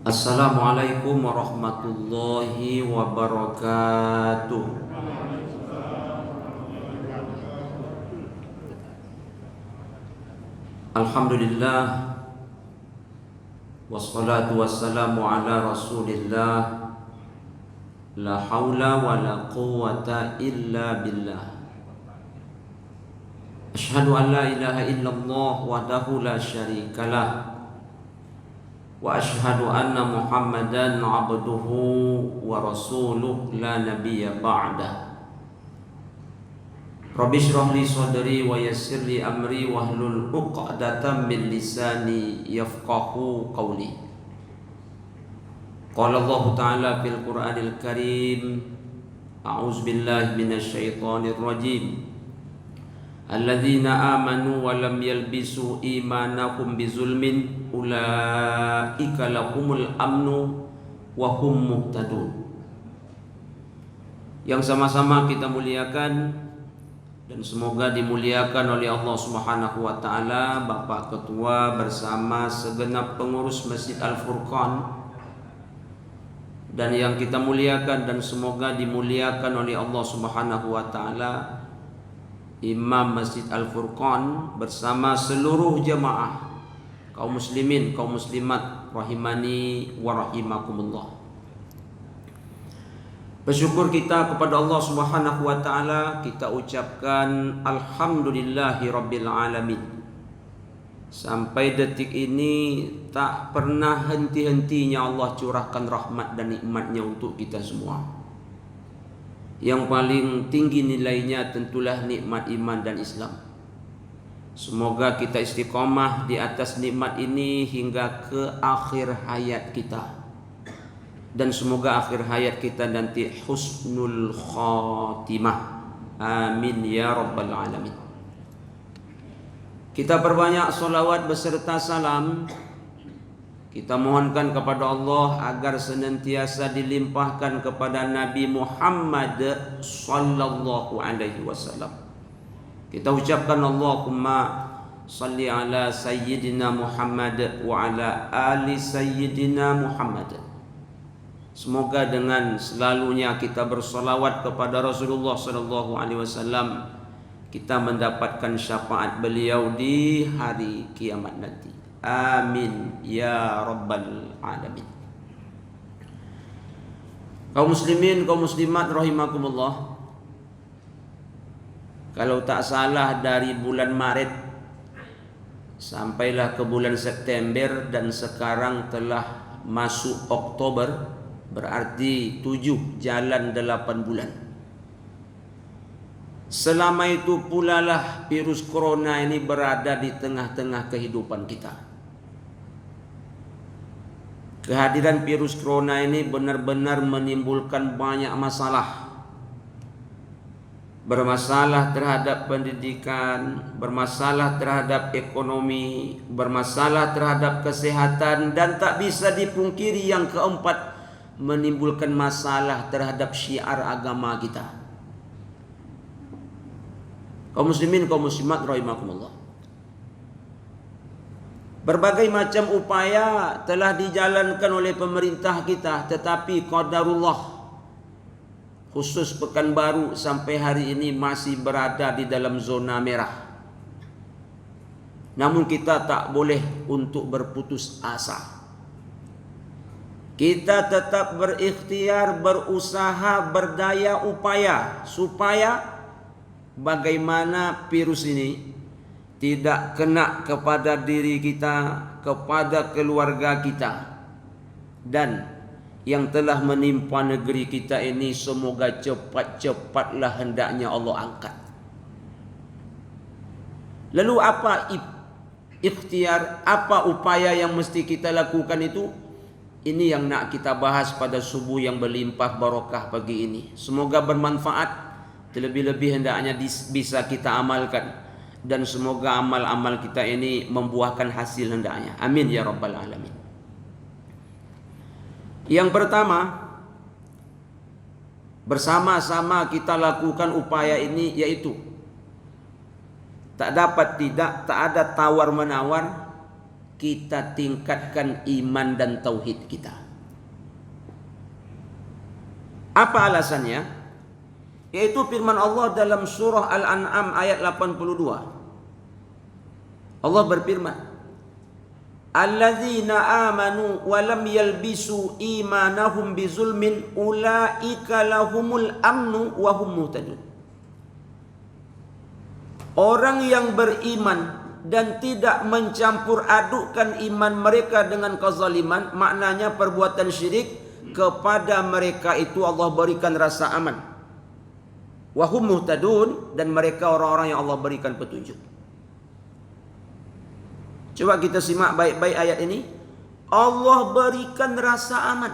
Assalamualaikum warahmatullahi wabarakatuh. Alhamdulillah, wassalatu wassalamu ala rasulillah. La haula wa la quwwata illa billah. Asyhadu an la ilaha illallah wahdahu la syarikalah, wa asyhadu anna Muhammadan abduhu wa rasuluh la nabiyya ba'dah. Rabbi shrah li sadri wa yassir li amri wahlul 'uqdatam min lisani yafqahu qawli. Qala Allah Ta'ala fil Qur'anil Karim, a'udzu billahi minasy syaithanir rajim. Alladzina amanu wa lam yalbisu imanahum bizulmin ulaika lahumul amnu wa hum muhtadun. Yang sama-sama kita muliakan dan semoga dimuliakan oleh Allah Subhanahu wa taala, Bapak Ketua bersama segenap pengurus Masjid Al-Furqan, dan yang kita muliakan dan semoga dimuliakan oleh Allah Subhanahu wa taala, Imam Masjid Al-Furqan bersama seluruh jemaah kaum muslimin, kaum muslimat rahimani wa rahimakumullah. Bersyukur kita kepada Allah Subhanahu wa taala, kita ucapkan alhamdulillahi rabbil alamin. Sampai detik ini tak pernah henti-hentinya Allah curahkan rahmat dan nikmatnya untuk kita semua. Yang paling tinggi nilainya tentulah nikmat iman dan Islam. Semoga kita istiqomah di atas nikmat ini hingga ke akhir hayat kita. Dan semoga akhir hayat kita nanti husnul khatimah. Amin ya rabbal alamin. Kita perbanyak solawat beserta salam. Kita mohonkan kepada Allah agar senantiasa dilimpahkan kepada Nabi Muhammad sallallahu alaihi wasallam. Kita ucapkan Allahumma salli ala sayyidina Muhammad wa ala ali sayyidina Muhammad. Semoga dengan selalunya kita bersolawat kepada Rasulullah sallallahu alaihi wasallam, kita mendapatkan syafaat beliau di hari kiamat nanti. Amin ya rabbal alamin. Kaum muslimin, kaum muslimat rahimakumullah. Kalau tak salah dari bulan Maret sampailah ke bulan September dan sekarang telah masuk Oktober, berarti 7 jalan 8 bulan. Selama itu pula lah virus corona ini berada di tengah-tengah kehidupan kita. Kehadiran virus corona ini benar-benar menimbulkan banyak masalah. Bermasalah terhadap pendidikan, bermasalah terhadap ekonomi, bermasalah terhadap kesehatan, dan tak bisa dipungkiri yang keempat, menimbulkan masalah terhadap syiar agama kita. Kaum muslimin, kaum muslimat rahimakumullah. Berbagai macam upaya telah dijalankan oleh pemerintah kita, tetapi qadarullah, khusus Pekanbaru sampai hari ini masih berada di dalam zona merah. Namun kita tak boleh untuk berputus asa. Kita tetap berikhtiar, berusaha, berdaya upaya supaya bagaimana virus ini tidak kena kepada diri kita, kepada keluarga kita, dan yang telah menimpa negeri kita ini semoga cepat-cepatlah hendaknya Allah angkat. Lalu apa ikhtiar, apa upaya yang mesti kita lakukan itu? Ini yang nak kita bahas pada subuh yang berlimpah barakah pagi ini. Semoga bermanfaat, terlebih-lebih hendaknya bisa kita amalkan, dan semoga amal-amal kita ini membuahkan hasil hendaknya. Amin ya rabbal alamin. Yang pertama, bersama-sama kita lakukan upaya ini, yaitu tak dapat tidak, tak ada tawar menawar, kita tingkatkan iman dan tauhid kita. Apa alasannya? Yaitu firman Allah dalam surah Al-An'am ayat 82. Allah berfirman, alladzina amanu wa lam yalbisu imanahum bizulmin ulaika lahumul amnu wa hum muhtadun. Orang yang beriman dan tidak mencampur adukkan iman mereka dengan kezaliman, maknanya perbuatan syirik, kepada mereka itu Allah berikan rasa aman. Wa hum muhtadun, dan mereka orang-orang yang Allah berikan petunjuk. Coba kita simak baik-baik ayat ini. Allah berikan rasa aman.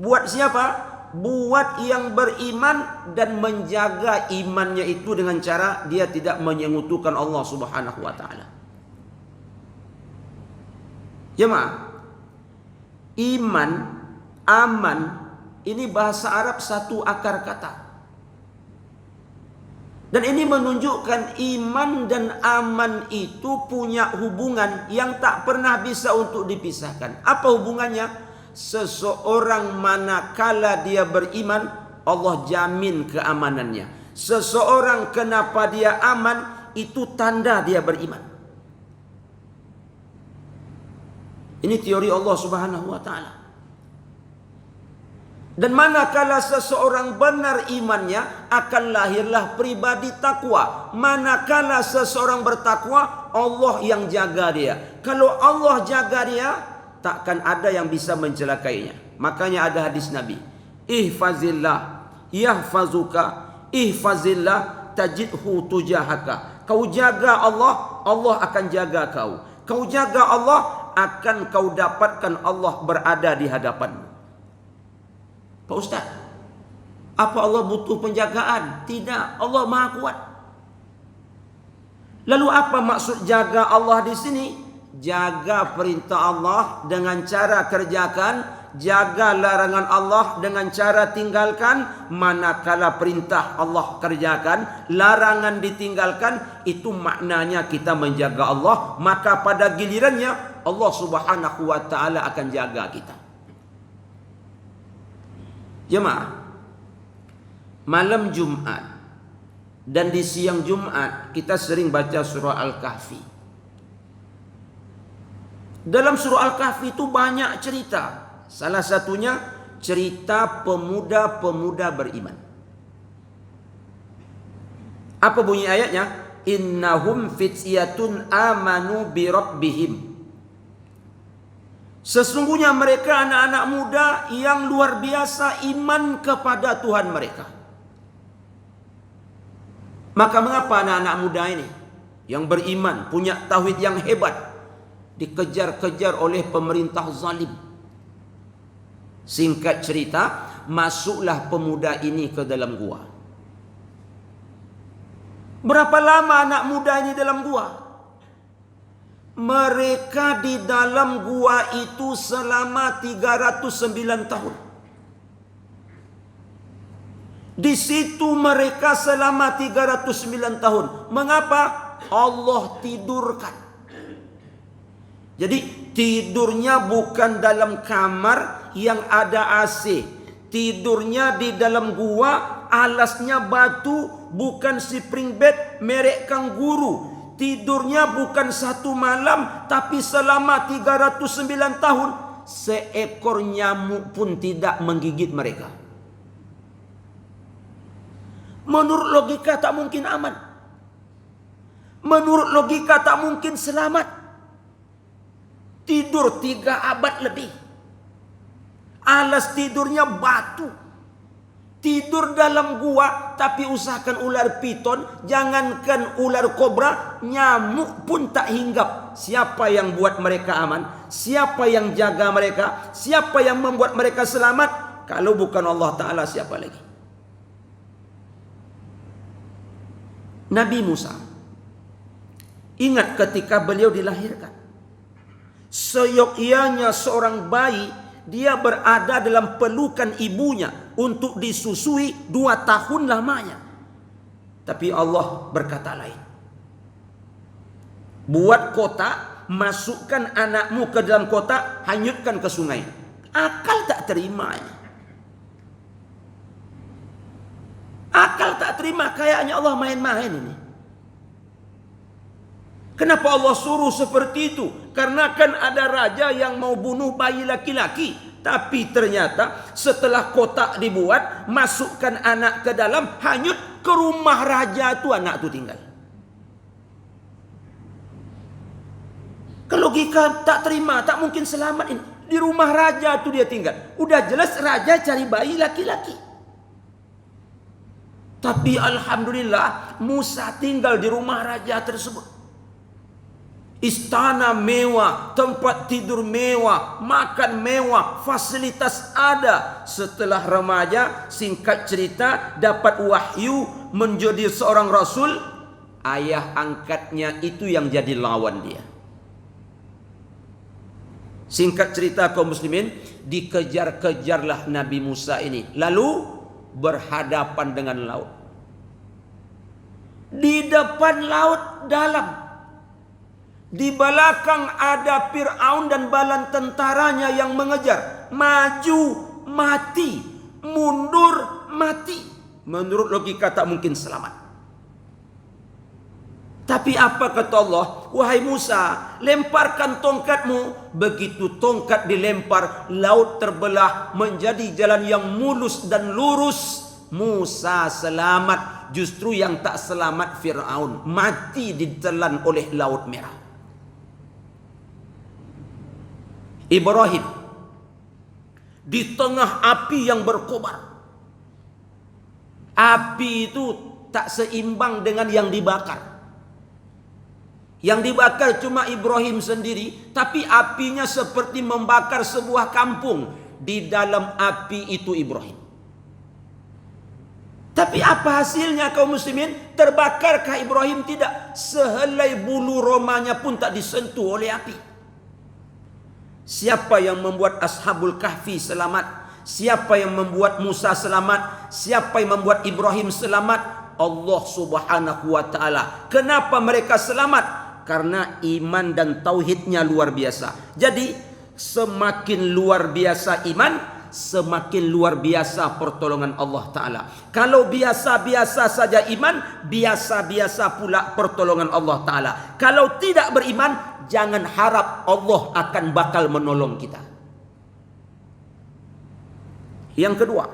Buat siapa? Buat yang beriman dan menjaga imannya itu dengan cara dia tidak menyekutukan Allah Subhanahu wa taala. Jemaah, iman, aman, ini bahasa Arab satu akar kata. Dan ini menunjukkan iman dan aman itu punya hubungan yang tak pernah bisa untuk dipisahkan. Apa hubungannya? Seseorang manakala dia beriman, Allah jamin keamanannya. Seseorang kenapa dia aman, itu tanda dia beriman. Ini teori Allah Subhanahu wa taala. Dan manakala seseorang benar imannya, akan lahirlah pribadi takwa. Manakala seseorang bertakwa, Allah yang jaga dia. Kalau Allah jaga dia, takkan ada yang bisa mencelakainya. Makanya ada hadis Nabi, ihfazillah yahfazuka, ihfazillah tajidhu tujahaka. Kau jaga Allah, Allah akan jaga kau. Kau jaga Allah, akan kau dapatkan Allah berada di hadapanmu. Pak Ustaz, apa Allah butuh penjagaan? Tidak, Allah Maha Kuat. Lalu apa maksud jaga Allah di sini? Jaga perintah Allah dengan cara kerjakan, jaga larangan Allah dengan cara tinggalkan. Manakala perintah Allah kerjakan, larangan ditinggalkan, itu maknanya kita menjaga Allah. Maka pada gilirannya Allah Subhanahu wa taala akan jaga kita. Jemaah, malam Jumat dan di siang Jumat kita sering baca surah Al-Kahfi. Dalam surah Al-Kahfi itu banyak cerita. Salah satunya cerita pemuda-pemuda beriman. Apa bunyi ayatnya? Innahum fityatun amanu bi rabbihim. Sesungguhnya mereka anak-anak muda yang luar biasa iman kepada Tuhan mereka. Maka mengapa anak-anak muda ini yang beriman, punya tauhid yang hebat, dikejar-kejar oleh pemerintah zalim? Singkat cerita, masuklah pemuda ini ke dalam gua. Berapa lama anak muda ini dalam gua? Mereka di dalam gua itu selama 309 tahun. Di situ mereka selama 309 tahun. Mengapa? Allah tidurkan. Jadi tidurnya bukan dalam kamar yang ada AC. Tidurnya di dalam gua, alasnya batu, bukan spring bed merek Kangguru. Tidurnya bukan satu malam, tapi selama 309 tahun. Seekor nyamuk pun tidak menggigit mereka. Menurut logika tak mungkin aman. Menurut logika tak mungkin selamat. Tidur 3 abad lebih. Alas tidurnya batu. Tidur dalam gua, tapi usahakan ular piton, jangankan ular kobra, nyamuk pun tak hinggap. Siapa yang buat mereka aman? Siapa yang jaga mereka? Siapa yang membuat mereka selamat? Kalau bukan Allah Ta'ala, siapa lagi? Nabi Musa, ingat ketika beliau dilahirkan, seyogyanya seorang bayi, dia berada dalam pelukan ibunya untuk disusui 2 tahun lamanya. Tapi Allah berkata lain. Buat kota, masukkan anakmu ke dalam kotak, hanyutkan ke sungai. Akal tak terimanya. Akal tak terima, kayaknya Allah main-main ini. Kenapa Allah suruh seperti itu? Karena kan ada raja yang mau bunuh bayi laki-laki. Tapi ternyata setelah kotak dibuat, masukkan anak ke dalam, hanyut ke rumah raja itu anak itu tinggal. Kalau logika tak terima, tak mungkin selamat ini. Di rumah raja itu dia tinggal. Udah jelas raja cari bayi laki-laki. Tapi alhamdulillah Musa tinggal di rumah raja tersebut. Istana mewah, tempat tidur mewah, makan mewah, fasilitas ada. Setelah remaja, singkat cerita, dapat wahyu menjadi seorang rasul. Ayah angkatnya itu yang jadi lawan dia. Singkat cerita kaum muslimin, dikejar-kejarlah Nabi Musa ini. Lalu berhadapan dengan laut. Di depan laut dalam. Di belakang ada Fir'aun dan bala tentaranya yang mengejar. Maju mati, mundur mati. Menurut logika tak mungkin selamat. Tapi apa kata Allah? Wahai Musa, lemparkan tongkatmu. Begitu tongkat dilempar, laut terbelah menjadi jalan yang mulus dan lurus. Musa selamat. Justru yang tak selamat Fir'aun. Mati ditelan oleh laut merah. Ibrahim di tengah api yang berkobar. Api itu tak seimbang dengan yang dibakar. Yang dibakar cuma Ibrahim sendiri, tapi apinya seperti membakar sebuah kampung. Di dalam api itu Ibrahim. Tapi apa hasilnya kaum muslimin? Terbakarkah Ibrahim? Tidak. Sehelai bulu romanya pun tak disentuh oleh api. Siapa yang membuat Ashabul Kahfi selamat? Siapa yang membuat Musa selamat? Siapa yang membuat Ibrahim selamat? Allah Subhanahu wa ta'ala. Kenapa mereka selamat? Karena iman dan tauhidnya luar biasa. Jadi semakin luar biasa iman, semakin luar biasa pertolongan Allah Ta'ala. Kalau biasa-biasa saja iman, biasa-biasa pula pertolongan Allah Ta'ala. Kalau tidak beriman, jangan harap Allah akan bakal menolong kita. Yang kedua,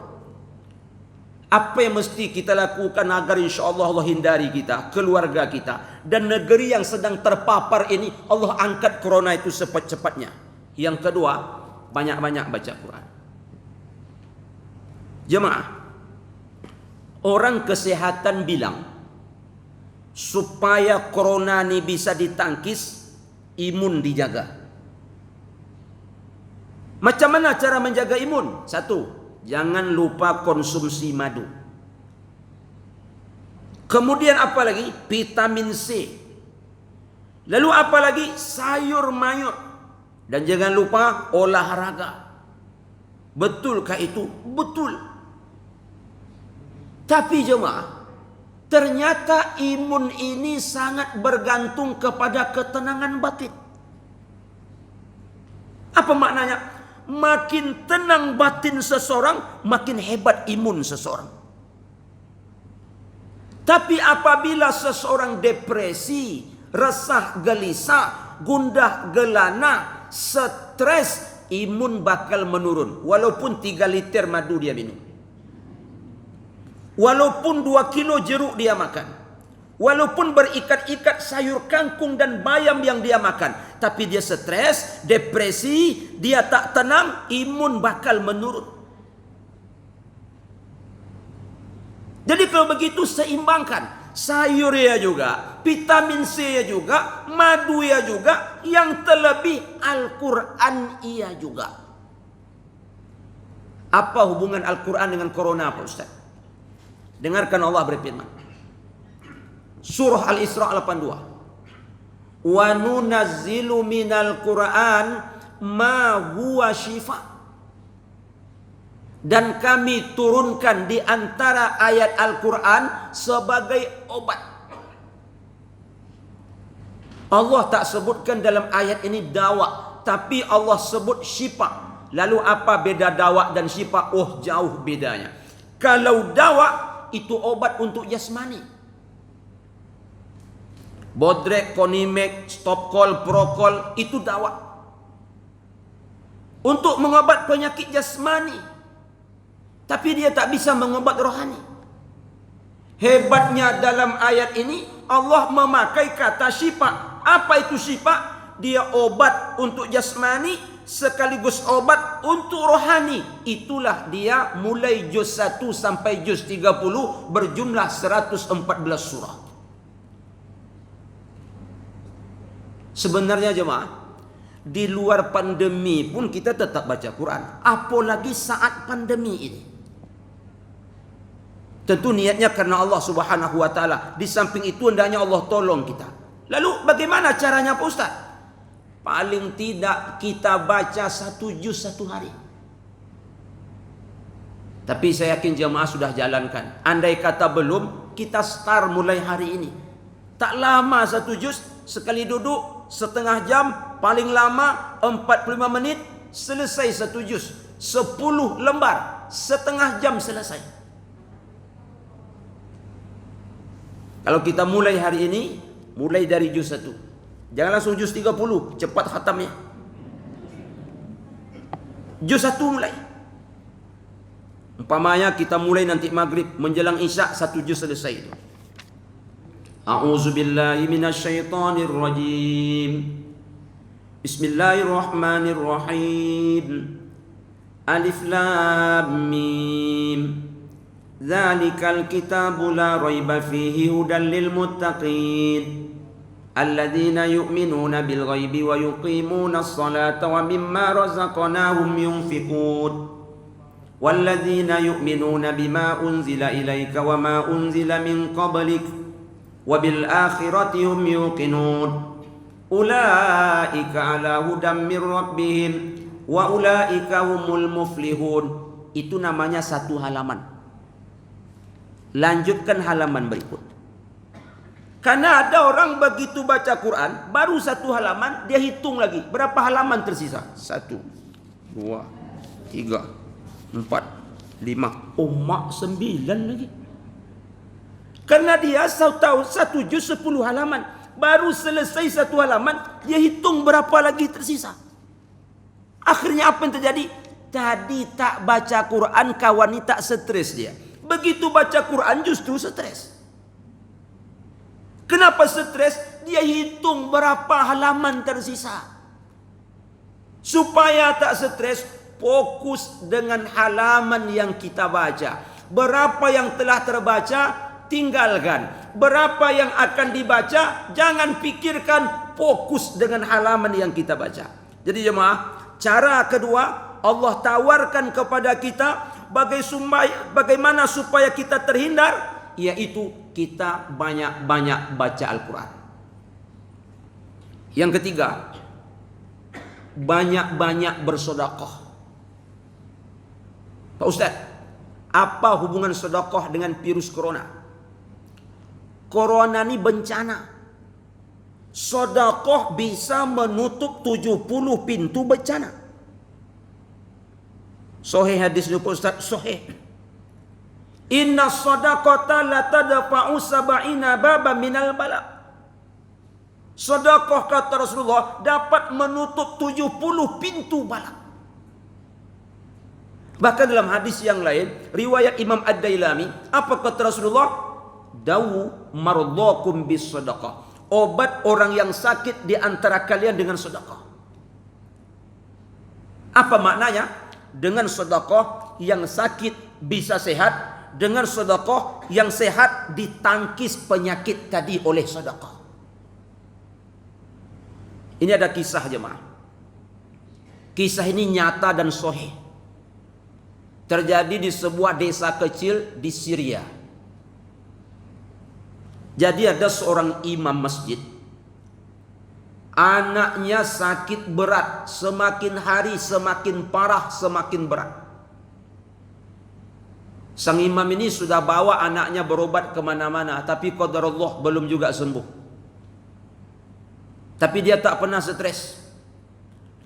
apa yang mesti kita lakukan agar insya Allah Allah hindari kita, keluarga kita, dan negeri yang sedang terpapar ini Allah angkat corona itu cepat-cepatnya. Yang kedua, banyak-banyak baca Quran. Jemaah, orang kesehatan bilang supaya corona ini bisa ditangkis, imun dijaga. Macam mana cara menjaga imun? Satu, jangan lupa konsumsi madu. Kemudian apa lagi? Vitamin C. Lalu apa lagi? Sayur mayur. Dan jangan lupa olahraga. Betulkah itu? Betul. Tapi jemaah, ternyata imun ini sangat bergantung kepada ketenangan batin. Apa maknanya? Makin tenang batin seseorang, makin hebat imun seseorang. Tapi apabila seseorang depresi, resah gelisah, gundah gelana, stres, imun bakal menurun. Walaupun 3 liter madu dia minum. Walaupun 2 kilo jeruk dia makan. Walaupun berikat-ikat sayur kangkung dan bayam yang dia makan, tapi dia stres, depresi, dia tak tenang, imun bakal menurun. Jadi kalau begitu seimbangkan. Sayur ya juga, vitamin C ya juga, madu ya juga, yang terlebih Al-Quran iya juga. Apa hubungan Al-Quran dengan corona Pak Ustaz? Dengarkan Allah berfirman. Surah Al-Isra 82. Wa nunazzilu minal Qur'an ma huwa syifa. Dan kami turunkan di antara ayat Al-Quran sebagai obat. Allah tak sebutkan dalam ayat ini dawa, tapi Allah sebut syifa. Lalu apa beda dawa dan syifa? Oh, jauh bedanya. Kalau dawa itu obat untuk jasmani. Bodrek, Konimek, Stopkol, Prokol itu dawa untuk mengobat penyakit jasmani. Tapi dia tak bisa mengobat rohani. Hebatnya dalam ayat ini Allah memakai kata syifa. Apa itu syifa? Dia obat untuk jasmani sekaligus obat untuk rohani. Itulah dia mulai juz 1 sampai juz 30 berjumlah 114 surah. Sebenarnya jemaah, di luar pandemi pun kita tetap baca Quran. Apalagi saat pandemi ini. Tentu niatnya karena Allah Subhanahu wa taala. Di samping itu hendaknya Allah tolong kita. Lalu bagaimana caranya Pak Ustaz? Paling tidak kita baca 1 juz 1 hari. Tapi saya yakin jemaah sudah jalankan. Andai kata belum, kita start mulai hari ini. Tak lama 1 juz, sekali duduk setengah jam, paling lama 45 menit, selesai 1 juz. 10 lembar, setengah jam selesai. Kalau kita mulai hari ini, mulai dari juz 1. Jangan langsung juz 30, cepat khatamnya. Juz 1 mulai. Umpamanya kita mulai nanti maghrib, menjelang isya 1 juz selesai itu. A'udzu billahi minasyaitonir rajim. Bismillahirrahmanirrahim. Alif lam mim. Dzalikal kitabu la raiba fihi hudan lil muttaqin. Alladzina yu'minuna bil ghaibi wa yuqimuna as-salata wa mimma razaqnahum yunfiqun. Walladzina yu'minuna bima unzila ilaika wa ma unzila min qablik wa bil akhirati hum yuqinun. Ulaika ala hudam mir rabbihim wa ulaika humul muflihun. Itu namanya 1 halaman. Lanjutkan halaman berikut. Karena ada orang begitu baca Quran, baru 1 halaman, dia hitung lagi. Berapa halaman tersisa? 1, 2, 3, 4, 5. Oh, mak 9 lagi. Karena dia tahu 1 juz 10 halaman. Baru selesai 1 halaman, dia hitung berapa lagi tersisa. Akhirnya apa yang terjadi? Tadi tak baca Quran, kawan ini tak stres dia. Begitu baca Quran justru stres. Kenapa stres? Dia hitung berapa halaman tersisa. Supaya tak stres, fokus dengan halaman yang kita baca. Berapa yang telah terbaca, tinggalkan. Berapa yang akan dibaca, jangan pikirkan, fokus dengan halaman yang kita baca. Jadi jemaah, cara kedua, Allah tawarkan kepada kita bagaimana supaya kita terhindar, yaitu kita banyak-banyak baca Al-Quran. Yang ketiga, banyak-banyak bersedekah. Pak Ustaz, apa hubungan sedekah dengan virus corona? Corona ini bencana. Sedekah bisa menutup 70 pintu bencana. Sahih hadis itu Pak Ustaz, sahih. Inna sadaqata la tadfa'u sab'ina baba minal bala. Sedekah kata Rasulullah dapat menutup 70 pintu bala. Bahkan dalam hadis yang lain, riwayat Imam Ad-Dailami, apa kata Rasulullah? Dawu mardhakum bis sadaqah. Obat orang yang sakit di antara kalian dengan sedekah. Apa maknanya? Dengan sedekah yang sakit bisa sehat. Dengan sedekah yang sehat ditangkis penyakit tadi oleh sedekah. Ini ada kisah jemaah. Kisah ini nyata dan sahih. Terjadi di sebuah desa kecil di Syria. Jadi ada seorang imam masjid. Anaknya sakit berat. Semakin hari semakin parah, semakin berat. Sang imam ini sudah bawa anaknya berobat kemana-mana, tapi qadarullah belum juga sembuh. Tapi dia tak pernah stres.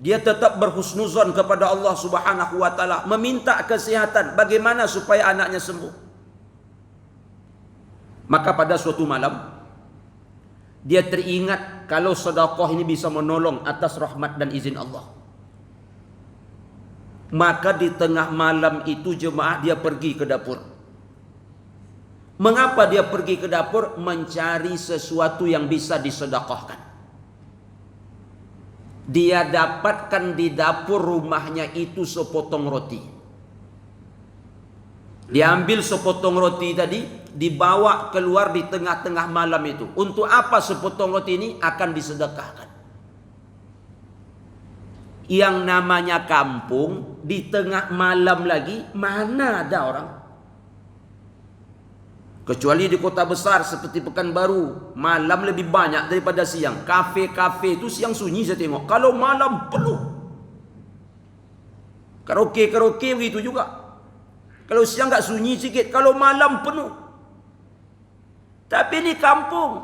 Dia tetap berhusnuzon kepada Allah Subhanahu wa taala, meminta kesehatan bagaimana supaya anaknya sembuh. Maka pada suatu malam dia teringat kalau sedekah ini bisa menolong atas rahmat dan izin Allah. Maka di tengah malam itu jemaah dia pergi ke dapur. Mengapa dia pergi ke dapur? Mencari sesuatu yang bisa disedekahkan. Dia dapatkan di dapur rumahnya itu sepotong roti. Dia ambil sepotong roti tadi, dibawa keluar di tengah-tengah malam itu. Untuk apa sepotong roti ini? Akan disedekahkan. Yang namanya kampung, di tengah malam lagi, mana ada orang? Kecuali di kota besar seperti Pekanbaru, malam lebih banyak daripada siang. Kafe-kafe itu siang sunyi saya tengok. Kalau malam penuh. Karaoke begitu juga. Kalau siang tak sunyi sikit, kalau malam penuh. Tapi ini kampung.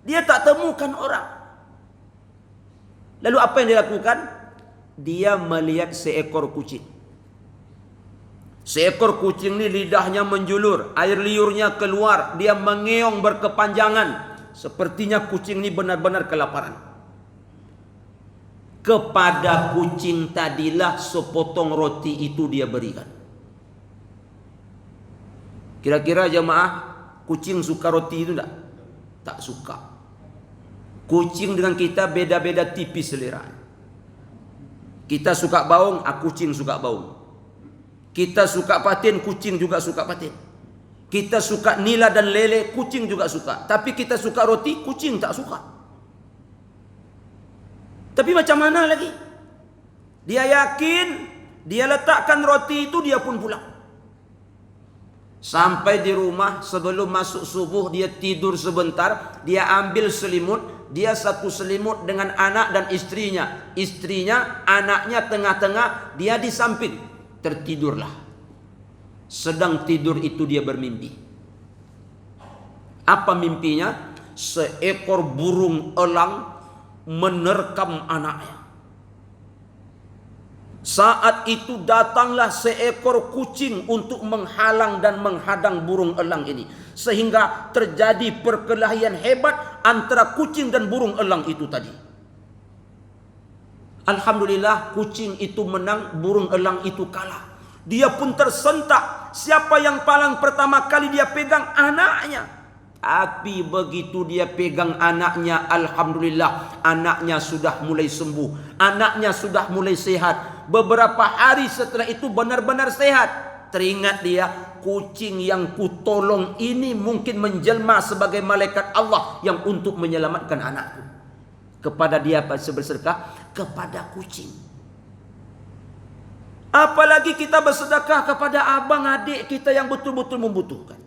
Dia tak temukan orang. Lalu apa yang dia lakukan? Dia melihat seekor kucing. Seekor kucing ini lidahnya menjulur, air liurnya keluar, dia mengeong berkepanjangan. Sepertinya kucing ini benar-benar kelaparan. Kepada kucing tadilah sepotong roti itu dia berikan. Kira-kira jemaah, kucing suka roti itu tak? Tak suka. Kucing dengan kita beda-beda tipis selera. Kita suka baung, kucing suka baung. Kita suka patin, kucing juga suka patin. Kita suka nila dan lele, kucing juga suka. Tapi kita suka roti, kucing tak suka. Tapi macam mana lagi? Dia yakin, dia letakkan roti itu, dia pun pulang. Sampai di rumah, sebelum masuk subuh, dia tidur sebentar. Dia ambil selimut. Dia satu selimut dengan anak dan istrinya. Istrinya, anaknya tengah-tengah, dia di samping. Tertidurlah. Sedang tidur itu dia bermimpi. Apa mimpinya? Seekor burung elang menerkam anaknya. Saat itu datanglah seekor kucing untuk menghalang dan menghadang burung elang ini. Sehingga terjadi perkelahian hebat antara kucing dan burung elang itu tadi. Alhamdulillah kucing itu menang, burung elang itu kalah. Dia pun tersentak. Siapa yang paling pertama kali dia pegang? Anaknya. Tapi begitu dia pegang anaknya, alhamdulillah anaknya sudah mulai sembuh. Anaknya sudah mulai sehat. Beberapa hari setelah itu benar-benar sehat. Teringat dia, kucing yang kutolong ini mungkin menjelma sebagai malaikat Allah yang untuk menyelamatkan anakku. Kepada dia bersedekah kepada kucing. Apalagi kita bersedekah kepada abang adik kita yang betul-betul membutuhkan.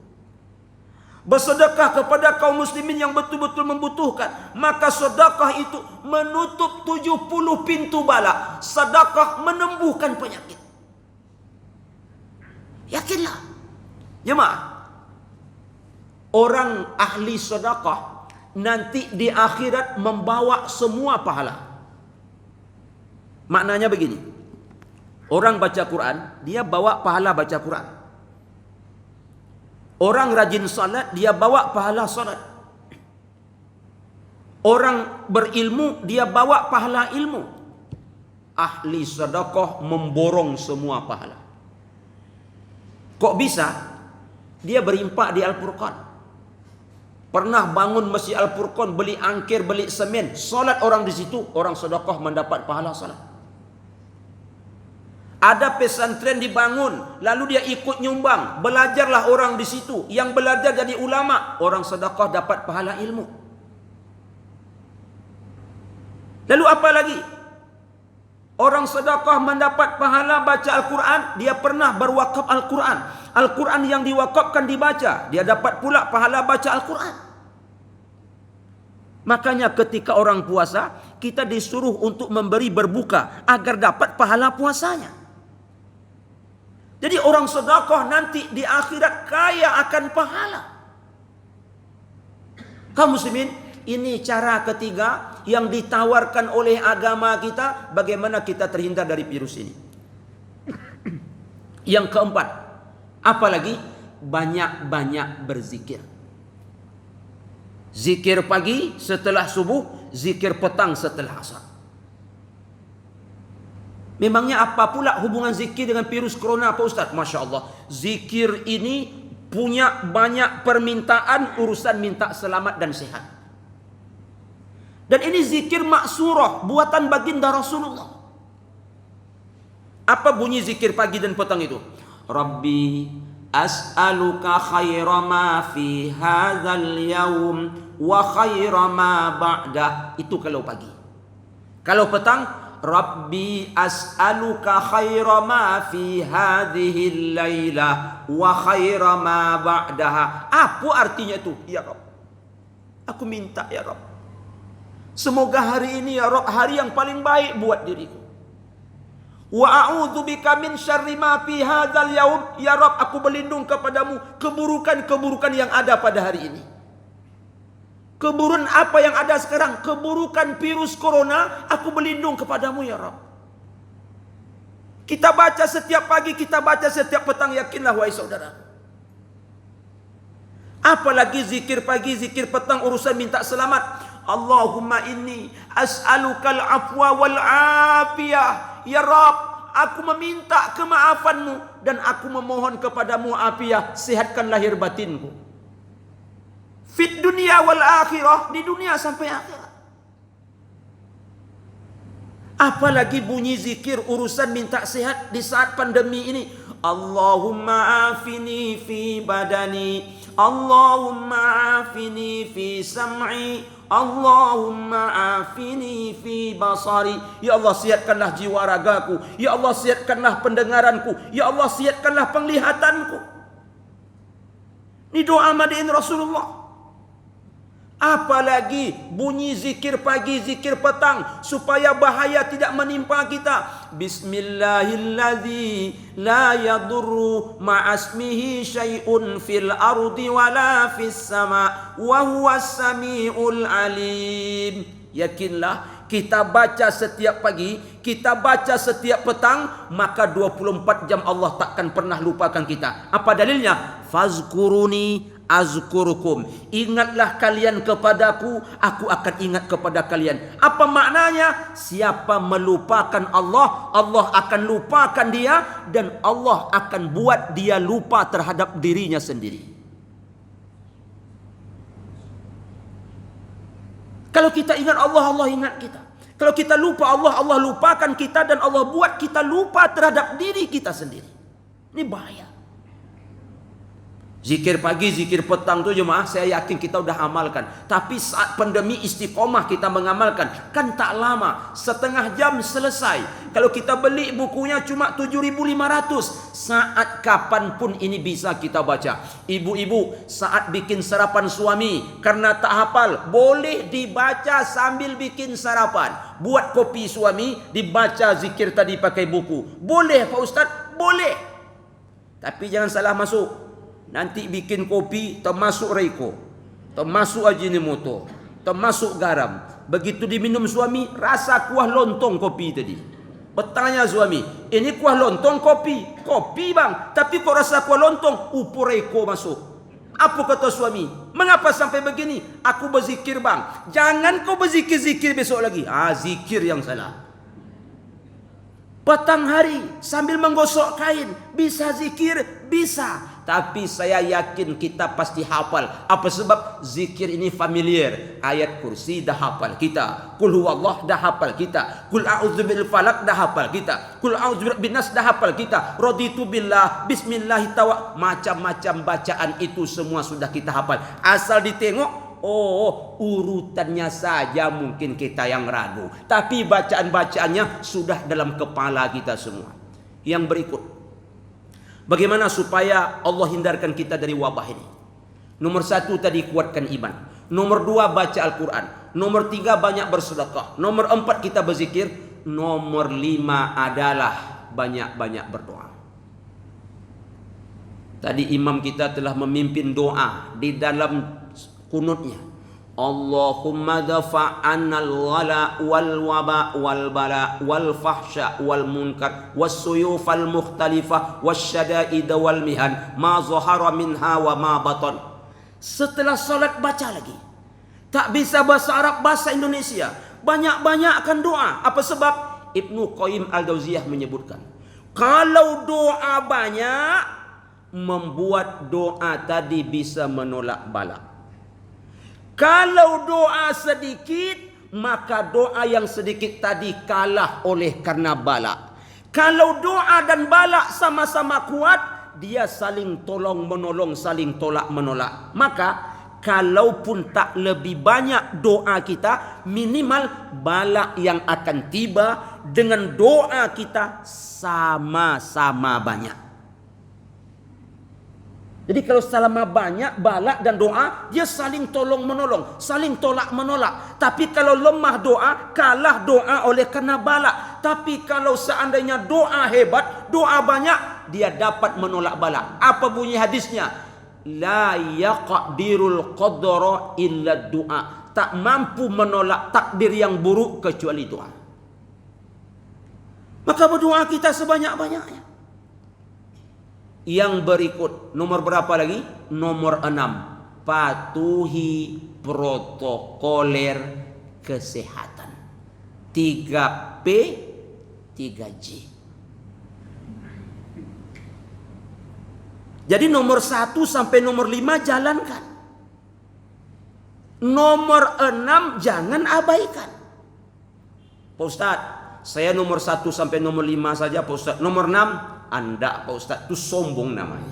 Bersedekah kepada kaum muslimin yang betul-betul membutuhkan. Maka sedekah itu menutup 70 pintu bala. Sedekah menembuhkan penyakit. Yakinlah jemaah, orang ahli sedekah nanti di akhirat membawa semua pahala. Maknanya begini, orang baca Quran, dia bawa pahala baca Quran. Orang rajin salat, dia bawa pahala salat. Orang berilmu, dia bawa pahala ilmu. Ahli sedekah memborong semua pahala. Kok bisa? Dia berimpak di Al-Furqan. Pernah bangun Masjid Al-Furqan, beli angkir, beli semen, salat orang di situ, orang sedekah mendapat pahala salat. Ada pesantren dibangun, lalu dia ikut nyumbang, belajarlah orang di situ, yang belajar jadi ulama, orang sedekah dapat pahala ilmu. Lalu apa lagi? Orang sedekah mendapat pahala baca Al-Quran, dia pernah berwakaf Al-Quran. Al-Quran yang diwakafkan dibaca, dia dapat pula pahala baca Al-Quran. Makanya ketika orang puasa, kita disuruh untuk memberi berbuka agar dapat pahala puasanya. Jadi orang sedekah nanti di akhirat kaya akan pahala. Kaum muslimin, Ini cara ketiga yang ditawarkan oleh agama kita, bagaimana kita terhindar dari virus ini. Yang keempat, apalagi banyak-banyak berzikir. Zikir pagi setelah subuh, zikir petang setelah asar. Memangnya apa pula hubungan zikir dengan virus corona, Pak Ustaz? Masya Allah, zikir ini punya banyak permintaan urusan minta selamat dan sehat. Dan ini zikir maksurah, buatan baginda Rasulullah. Apa bunyi zikir pagi dan petang itu? Rabbi as'aluka khaira ma fi hadzal yaum wa khaira ma ba'da. Itu kalau pagi. Kalau petang, Rabbi as'aluka khaira ma fi hadhihi lailah wa khaira ma ba'daha. Apa artinya itu? Ya Rabb, aku minta ya Rabb, semoga hari ini ya Rabb hari yang paling baik buat diriku. Wa a'udzu bika min syarri ma fi hadzal yaum. Ya Rabb, aku berlindung kepadamu keburukan-keburukan yang ada pada hari ini. Keburukan apa yang ada sekarang? Keburukan virus corona, aku berlindung kepadamu ya Rabb. Kita baca setiap pagi, kita baca setiap petang, yakinlah wahai saudara. Apalagi zikir pagi, zikir petang, urusan minta selamat. Allahumma inni as'alukal afwa wal afiyah. Ya Rabb, aku meminta kemaafanmu dan aku memohon kepadamu afiyah, sehatkan lahir batinku. Fit dunia wal akhirah, di dunia sampai akhirat. Apalagi bunyi zikir urusan minta sehat di saat pandemi ini. Allahumma afini fi badani, Allahumma afini fi sam'i, Allahumma afini fi basari. Ya Allah, sihatkanlah jiwa ragaku. Ya Allah, sihatkanlah pendengaranku. Ya Allah, sihatkanlah penglihatanku. Ini doa madiin Rasulullah. Apalagi bunyi zikir pagi, zikir petang, supaya bahaya tidak menimpa kita. Bismillahilladzi la yadurru ma'asmihi syai'un fil ardi wala fis sama wa huwas samiul alim. Yakinlah, kita baca setiap pagi, kita baca setiap petang, maka 24 jam Allah takkan pernah lupakan kita. Apa dalilnya? Fazkuruni azkurukum. Ingatlah kalian kepadaku, aku akan ingat kepada kalian. Apa maknanya? Siapa melupakan Allah, Allah akan lupakan dia, dan Allah akan buat dia lupa terhadap dirinya sendiri. Kalau kita ingat Allah, Allah ingat kita. Kalau kita lupa Allah, Allah lupakan kita, dan Allah buat kita lupa terhadap diri kita sendiri. Ini bahaya. Zikir pagi, zikir petang tu jemaah, saya yakin kita udah amalkan. Tapi saat pandemi istiqomah kita mengamalkan. Kan tak lama, setengah jam selesai. Kalau kita beli bukunya cuma 7.500. Saat kapanpun ini bisa kita baca. Ibu-ibu saat bikin sarapan suami karena tak hafal, boleh dibaca sambil bikin sarapan. Buat kopi suami, dibaca zikir tadi pakai buku. Boleh Pak Ustaz? Boleh. Tapi jangan salah masuk. Nanti bikin kopi termasuk Reiko, termasuk Ajinomoto, termasuk garam. Begitu diminum suami, rasa kuah lontong kopi tadi. Bertanya suami, ini kuah lontong kopi? Kopi bang, tapi kok rasa kuah lontong? Upur Reiko masuk. Apa kata suami? Mengapa sampai begini? Aku berzikir bang. Jangan kau berzikir-zikir besok lagi. Zikir yang salah. Petang hari sambil menggosok kain, bisa zikir? Bisa. Tapi saya yakin kita pasti hafal. Apa sebab? Zikir ini familiar. Ayat kursi dah hafal kita. Qul huwallah dah hafal kita. Qul a'udzu bil falaq dah hafal kita. Qul a'udzu binas dah hafal kita. Raditu billah, bismillah tawa. Macam-macam bacaan itu semua sudah kita hafal. Asal ditengok, oh, urutannya saja mungkin kita yang ragu. Tapi bacaan-bacaannya sudah dalam kepala kita semua. Yang berikut, bagaimana supaya Allah hindarkan kita dari wabah ini? Nomor 1 tadi, kuatkan iman. Nomor 2, baca Al-Quran. Nomor 3, banyak bersedekah. Nomor 4, kita berzikir. Nomor 5 adalah banyak-banyak berdoa. Tadi imam kita telah memimpin doa di dalam kunutnya. Allahumma dafa' annal wala wal waba wal bala wal fahsya wal munkar was suyufal mukhtalifah was syada'id wal mihan ma zahara minha wa ma batan. Setelah salat baca lagi. Tak bisa bahasa Arab, bahasa Indonesia. Banyak-banyakkan doa. Apa sebab? Ibnu Qayyim Al-Jauziyah menyebutkan, kalau doa banyak, membuat doa tadi bisa menolak bala. Kalau doa sedikit, maka doa yang sedikit tadi kalah oleh karena bala. Kalau doa dan bala sama-sama kuat, dia saling tolong menolong, saling tolak menolak. Maka kalaupun tak lebih banyak doa kita, minimal bala yang akan tiba dengan doa kita sama-sama banyak. Jadi kalau selama banyak bala dan doa, dia saling tolong menolong, saling tolak menolak. Tapi kalau lemah doa, kalah doa oleh karena bala. Tapi kalau seandainya doa hebat, doa banyak, dia dapat menolak bala. Apa bunyi hadisnya? La yaqdirul qadara illa doa. Tak mampu menolak takdir yang buruk kecuali doa. Maka berdoa kita sebanyak-banyaknya. Yang berikut, nomor berapa lagi? Nomor 6. Patuhi protokoler kesehatan. 3P, 3J. Jadi nomor 1 sampai nomor 5 jalankan. Nomor 6 jangan abaikan. Pak Ustaz, saya nomor 1 sampai nomor 5 saja Pak Ustaz. Nomor 6 Anda Pak Ustaz, itu sombong namanya.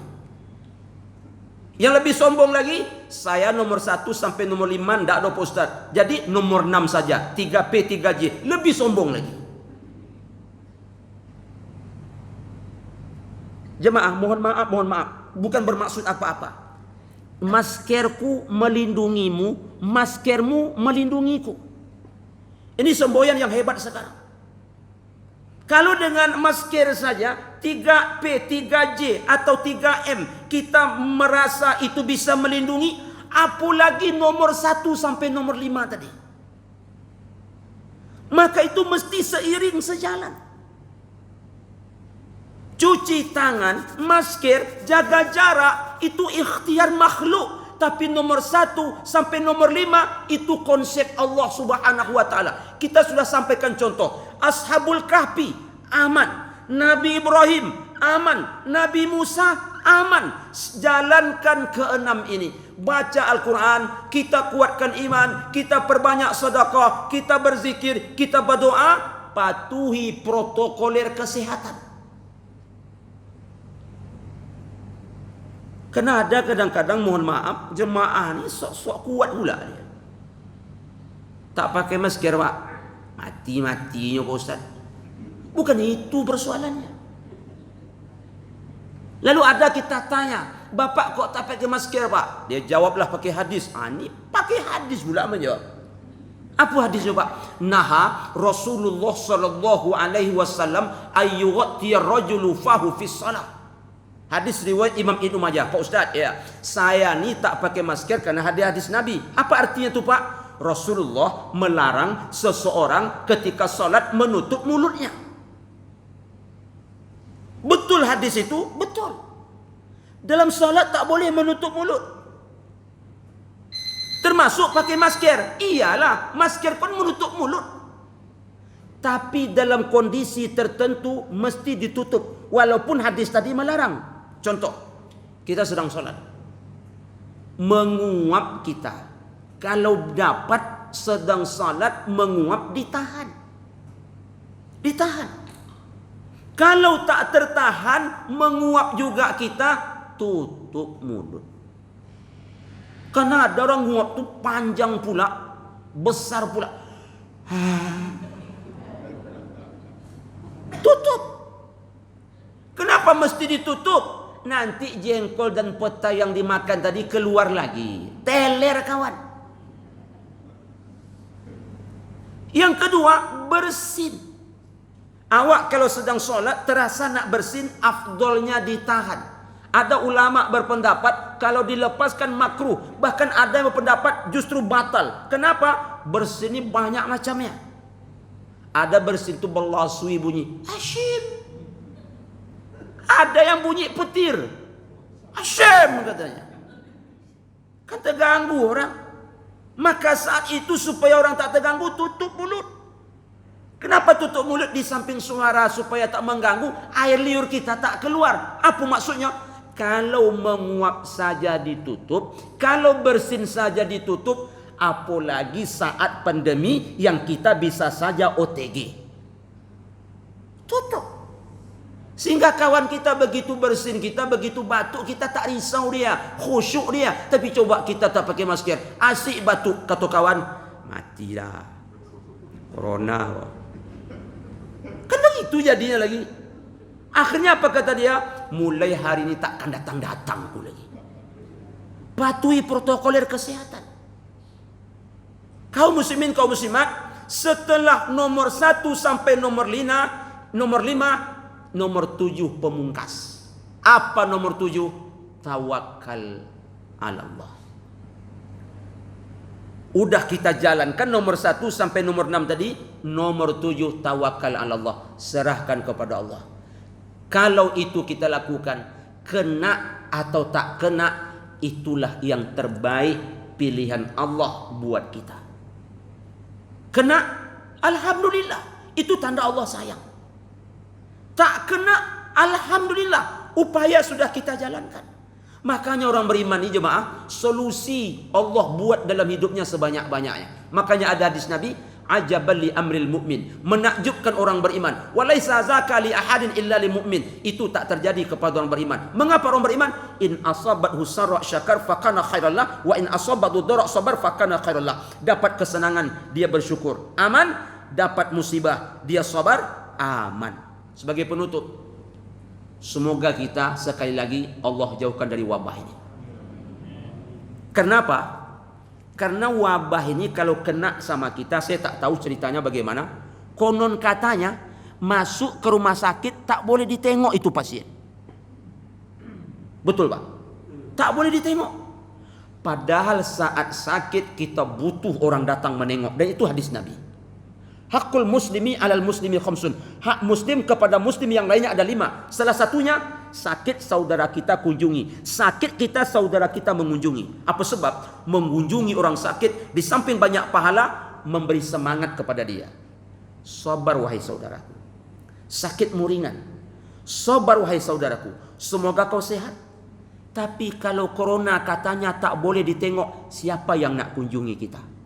Yang lebih sombong lagi, saya nomor 1 sampai nomor 5 tidak ada Pak Ustaz. Jadi nomor 6 saja, 3P 3J. Lebih sombong lagi. Jemaah, mohon maaf. Bukan bermaksud apa-apa. Maskerku melindungimu, maskermu melindungiku. Ini semboyan yang hebat sekarang. Kalau dengan masker saja 3P, 3J atau 3M kita merasa itu bisa melindungi, apalagi nomor 1 sampai nomor 5 tadi. Maka itu mesti seiring sejalan. Cuci tangan, masker, jaga jarak itu ikhtiar makhluk. Tapi nomor 1 sampai nomor 5 itu konsep Allah Subhanahu wa taala. Kita sudah sampaikan contoh. Ashabul Kahfi aman, Nabi Ibrahim aman, Nabi Musa aman. Jalankan ke-6 ini. Baca Al-Quran, kita kuatkan iman, kita perbanyak sedekah, kita berzikir, kita berdoa, patuhi protokoler kesehatan. Karena ada kadang-kadang, mohon maaf, jemaah ni sok-sok kuat pula dia. Tak pakai masker Pak, mati-matinya Pak Ustaz. Bukan itu persoalannya. Lalu ada kita tanya, Bapak kok tak pakai masker Pak? Dia jawablah pakai hadis. Ini pakai hadis pula menjawab. Apa hadisnya Pak? Naha Rasulullah sallallahu alaihi wasallam ayyughtiya rajulu fahu fi shalah. Hadis riwayat Imam Ibnu Majah. Pak Ustaz, ya, saya ni tak pakai masker karena ada hadis Nabi. Apa artinya tu Pak? Rasulullah melarang seseorang ketika salat menutup mulutnya. Betul hadis itu? Betul. Dalam salat tak boleh menutup mulut. Termasuk pakai masker. Iyalah, masker pun menutup mulut. Tapi dalam kondisi tertentu mesti ditutup. Walaupun hadis tadi melarang. Contoh, kita sedang sholat. Menguap kita. Kalau dapat sedang sholat menguap, ditahan. Ditahan. Kalau tak tertahan, menguap juga kita, tutup mulut. Karena ada orang nguap tu panjang pula, besar pula. Tutup. Kenapa mesti ditutup? Nanti jengkol dan petai yang dimakan tadi keluar lagi. Teler kawan. Yang kedua, bersin. Awak kalau sedang sholat terasa nak bersin, afdolnya ditahan. Ada ulama berpendapat kalau dilepaskan makruh. Bahkan ada yang berpendapat justru batal. Kenapa? Bersin ini banyak macamnya. Ada bersin itu berlasui bunyi asyim. Ada yang bunyi petir. Asyim katanya. Kan terganggu orang. Maka saat itu supaya orang tak terganggu, tutup mulut. Kenapa tutup mulut di samping suara supaya tak mengganggu? Air liur kita tak keluar. Apa maksudnya? Kalau menguap saja ditutup, kalau bersin saja ditutup, apalagi saat pandemi yang kita bisa saja OTG. Tutup. Sehingga kawan kita begitu bersin, kita begitu batuk, kita tak risau dia, khusyuk dia. Tapi coba kita tak pakai masker, asyik batuk, kata kawan, matilah. Corona. Kan begitu jadinya lagi. Akhirnya apa kata dia? Mulai hari ini takkan datang-datang aku lagi. Patuhi protokoler kesehatan. Kaum muslimin, kaum muslimat, setelah nomor 1 sampai nomor 5, nomor 7 pemungkas. Apa nomor 7? Tawakal ala Allah. Udah kita jalankan nomor 1 sampai nomor 6 tadi. Nomor 7 tawakal ala Allah. Serahkan kepada Allah. Kalau itu kita lakukan, kena atau tak kena, itulah yang terbaik pilihan Allah buat kita. Kena, alhamdulillah, itu tanda Allah sayang. Tak kena, alhamdulillah, upaya sudah kita jalankan. Makanya orang beriman ini jemaah, solusi Allah buat dalam hidupnya sebanyak-banyaknya. Makanya ada hadis Nabi, ajaban li amril mu'min, menakjubkan orang beriman. Walaisa zaka li ahadin illa li mu'min. Itu tak terjadi kepada orang beriman. Mengapa orang beriman? In asabathu sarra syakar fakana khairallah, wa in asabathu dara sabar fakana khairallah. Dapat kesenangan, dia bersyukur, aman. Dapat musibah, dia sabar, aman. Sebagai penutup, semoga kita sekali lagi Allah jauhkan dari wabah ini. Kenapa? Karena wabah ini kalau kena sama kita, saya tak tahu ceritanya bagaimana. Konon katanya masuk ke rumah sakit tak boleh ditengok itu pasien. Betul Pak? Tak boleh ditengok. Padahal saat sakit kita butuh orang datang menengok. Dan itu hadis Nabi. Hakul muslimi alal muslimi khamsun. Hak muslim kepada muslim yang lainnya ada 5. Salah satunya, sakit saudara kita kunjungi. Sakit kita saudara kita mengunjungi. Apa sebab? Mengunjungi orang sakit, di samping banyak pahala, memberi semangat kepada dia. Sabar wahai saudaraku. Sakitmu ringan. Sabar wahai saudaraku. Semoga kau sehat. Tapi kalau corona katanya tak boleh ditengok, siapa yang nak kunjungi kita?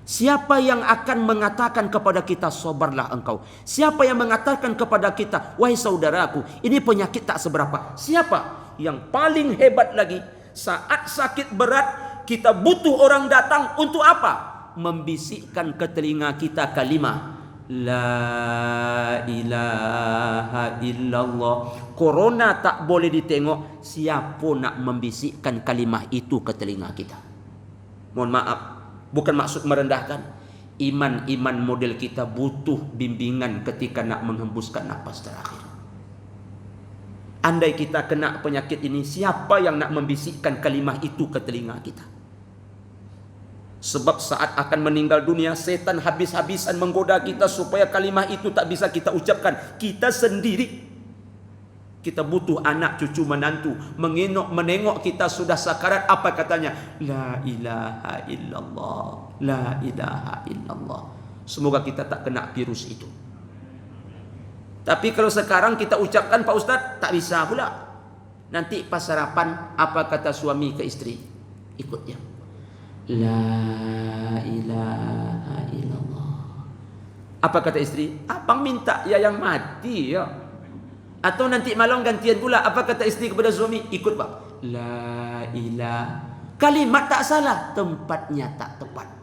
Siapa yang akan mengatakan kepada kita, sabarlah engkau? Siapa yang mengatakan kepada kita, wahai saudaraku, ini penyakit tak seberapa? Siapa? Yang paling hebat lagi, saat sakit berat, kita butuh orang datang untuk apa? Membisikkan ke telinga kita kalimah La ilaha illallah. Corona tak boleh ditengok, siapa nak membisikkan kalimah itu ke telinga kita? Mohon maaf, bukan maksud merendahkan. Iman-iman model kita butuh bimbingan ketika nak menghembuskan nafas terakhir. Andai kita kena penyakit ini, siapa yang nak membisikkan kalimah itu ke telinga kita? Sebab saat akan meninggal dunia, setan habis-habisan menggoda kita supaya kalimah itu tak bisa kita ucapkan. Kita sendiri, kita butuh anak, cucu, menantu menengok kita sudah sakarat. Apa katanya? La ilaha illallah, la ilaha illallah. Semoga kita tak kena virus itu. Tapi kalau sekarang kita ucapkan, Pak Ustadz, tak bisa pula. Nanti pas sarapan, apa kata suami ke istri? Ikutnya. La ilaha illallah. Apa kata istri? Abang minta ya yang mati ya. Atau nanti malam gantian pula. Apa kata istri kepada suami? Ikut Pak. La ilaha. Kalimat tak salah, tempatnya tak tepat.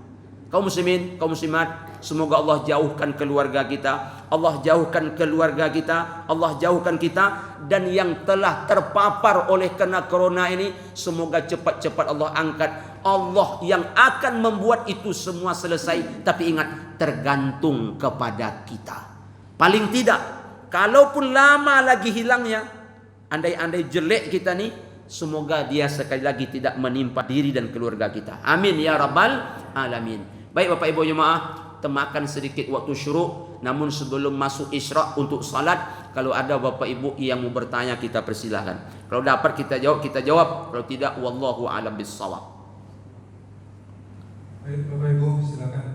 Kaum muslimin, kaum muslimat, semoga Allah jauhkan keluarga kita. Allah jauhkan keluarga kita. Allah jauhkan kita. Dan yang telah terpapar oleh kena corona ini, semoga cepat-cepat Allah angkat. Allah yang akan membuat itu semua selesai. Tapi ingat, tergantung kepada kita. Paling tidak, kalaupun lama lagi hilangnya, Andai-andai jelek kita nih, semoga dia sekali lagi tidak menimpa diri dan keluarga kita. Amin ya rabbal alamin. Baik Bapak Ibu jemaah, temakan sedikit waktu syuruk. Namun sebelum masuk isyraq untuk salat, kalau ada Bapak Ibu yang mau bertanya, kita persilahkan. Kalau dapat kita jawab. Kalau tidak, wallahu a'lam bissawab. Baik Bapak Ibu, silakan.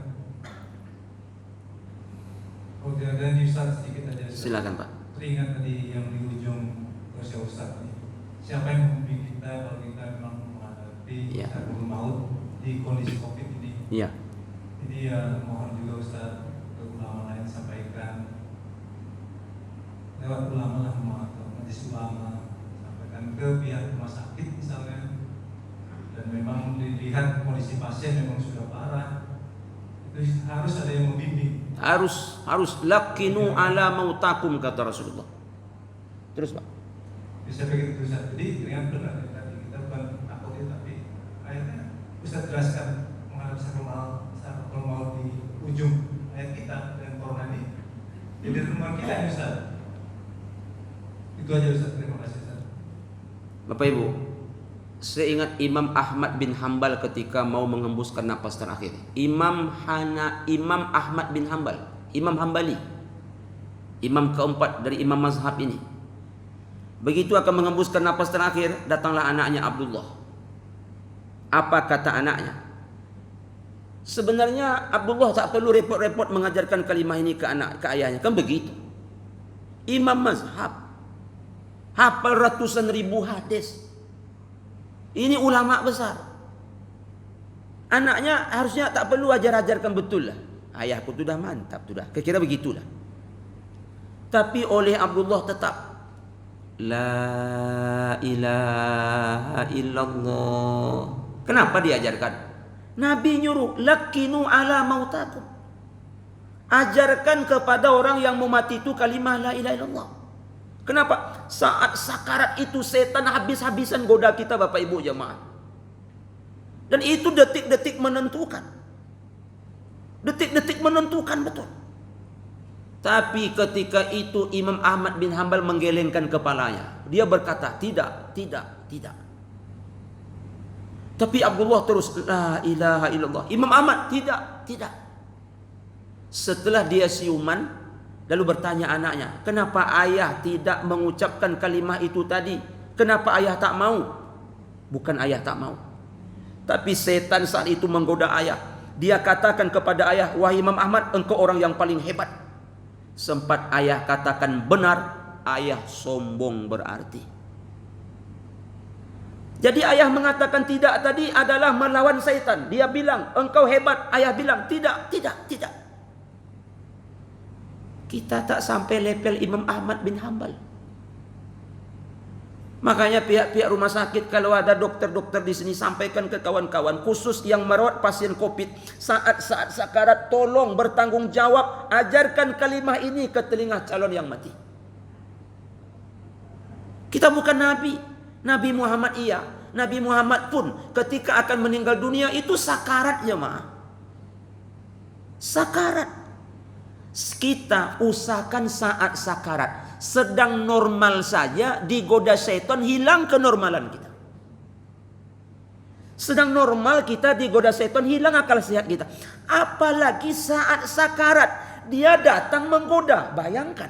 Kalau tidak ada nih Ustaz, sedikit aja. Silakan Pak. Teringat tadi yang di ujung usia Ustaz ini. Siapa yang membimbing kita kalau kita memang menghadapi sakaratul maut di kondisi Covid ini? Iya. Jadi mohon juga Ustaz, ke ulama lain sampaikan lewat ulama lah, majelis ulama, sampaikan ke pihak rumah sakit misalnya. Dan memang dilihat kondisi pasien memang sudah parah, itu harus ada yang membimbing. Harus lakinu ala mautakum, kata Rasulullah. Terus Pak. Bisa begitu Ustaz. Jadi dengan benar tadi kita bukan takut ya, tapi akhirnya Ustaz jelaskan menghadapi sakaratul maut di ujung ayat kita dan corona ini. Jadi rumah kita ya Ustaz. Itu aja Ustaz. Terima kasih Ustaz. Bapak Ibu, saya ingat Imam Ahmad bin Hambal ketika mau menghembuskan napas terakhir. Imam Ahmad bin Hambal, Imam Hambali, imam keempat dari imam mazhab ini. Begitu akan menghembuskan napas terakhir, datanglah anaknya Abdullah. Apa kata anaknya? Sebenarnya Abdullah tak perlu repot-repot mengajarkan kalimah ini ke ayahnya, kan begitu. Imam mazhab, hafal ratusan ribu hadis. Ini ulama besar. Anaknya harusnya tak perlu ajarkan betul lah. Ayahku tu dah mantap tu dah. Kira-kira begitulah. Tapi oleh Abdullah tetap La ilaha illallah. Kenapa diajarkan? Nabi nyuruh lakinu ala mautakum. Ajarkan kepada orang yang mau mati itu kalimah la ilaha illallah. Kenapa? Saat sakarat itu setan habis-habisan goda kita Bapak Ibu jemaah. Dan itu detik-detik menentukan. Detik-detik menentukan betul. Tapi ketika itu Imam Ahmad bin Hambal menggelengkan kepalanya. Dia berkata, tidak. Tapi Abdullah terus, la ilaha illallah. Imam Ahmad, tidak. Setelah dia siuman, lalu bertanya anaknya, kenapa ayah tidak mengucapkan kalimah itu tadi? Kenapa ayah tak mau? Bukan ayah tak mau. Tapi setan saat itu menggoda ayah. Dia katakan kepada ayah, wahai Imam Ahmad, engkau orang yang paling hebat. Sempat ayah katakan benar, ayah sombong berarti. Jadi ayah mengatakan tidak tadi adalah melawan setan. Dia bilang, engkau hebat. Ayah bilang, tidak. Kita tak sampai level Imam Ahmad bin Hambal. Makanya pihak-pihak rumah sakit, kalau ada dokter-dokter di sini, sampaikan ke kawan-kawan khusus yang merawat pasien Covid saat sakarat, tolong bertanggung jawab, ajarkan kalimah ini ke telinga calon yang mati. Kita bukan nabi. Nabi Muhammad iya. Nabi Muhammad pun ketika akan meninggal dunia itu sakarat jemaah. Sakarat. Kita usahakan saat sakarat sedang normal saja, digoda setan, hilang kenormalan kita. Sedang normal kita digoda setan, hilang akal sehat kita. Apalagi saat sakarat, dia datang menggoda. Bayangkan,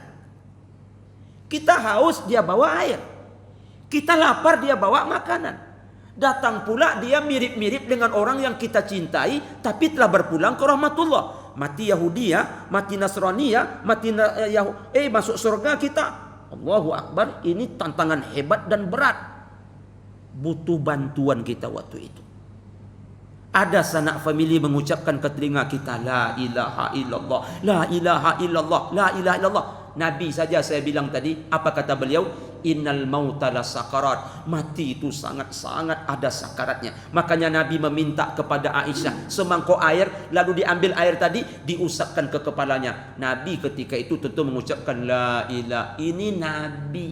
kita haus, dia bawa air. Kita lapar, dia bawa makanan. Datang pula dia mirip-mirip dengan orang yang kita cintai, tapi telah berpulang ke rahmatullah. Mati Yahudiyah, mati Nasraniyah, masuk surga kita. Allahu Akbar, ini tantangan hebat dan berat. Butuh bantuan kita waktu itu. Ada sanak famili mengucapkan ke telinga kita, la ilaha illallah, la ilaha illallah, la ilaha illallah. Nabi saja saya bilang tadi, apa kata beliau? Innal mauta la sakarat. Mati itu sangat-sangat ada sakaratnya. Makanya Nabi meminta kepada Aisyah semangkuk air, lalu diambil air tadi, diusapkan ke kepalanya. Nabi ketika itu tentu mengucapkan la ilaha. Ini Nabi.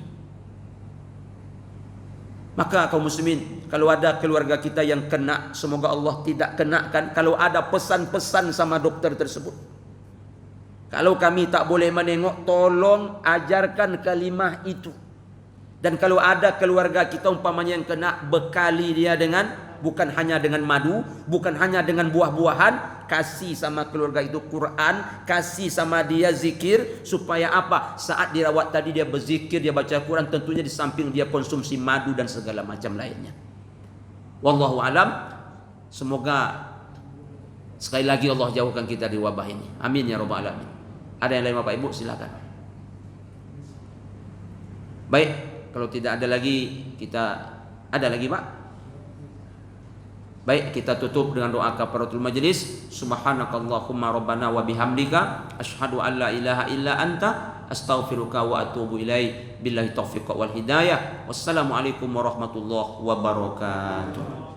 Maka kaum muslimin, kalau ada keluarga kita yang kena, semoga Allah tidak kenakan. Kalau ada pesan-pesan sama dokter tersebut, kalau kami tak boleh menengok, tolong ajarkan kalimah itu. Dan kalau ada keluarga kita umpamanya yang kena, bekali dia dengan, bukan hanya dengan madu, bukan hanya dengan buah-buahan, kasih sama keluarga itu Quran, kasih sama dia zikir, supaya apa? Saat dirawat tadi dia berzikir, dia baca Quran, tentunya di samping dia konsumsi madu dan segala macam lainnya. Wallahu alam. Semoga sekali lagi Allah jauhkan kita dari wabah ini. Amin ya rabbal alamin. Ada yang lain Bapak Ibu, silakan. Baik, kalau tidak ada lagi, kita ada lagi Pak? Baik, kita tutup dengan doa kafaratul majlis. Subhanakallahumma rabbana wa bihamdika asyhadu an la ilaha illa anta astaghfiruka wa atubu ilaik. Billahi taufiq wal hidayah. Wassalamualaikum warahmatullahi wabarakatuh.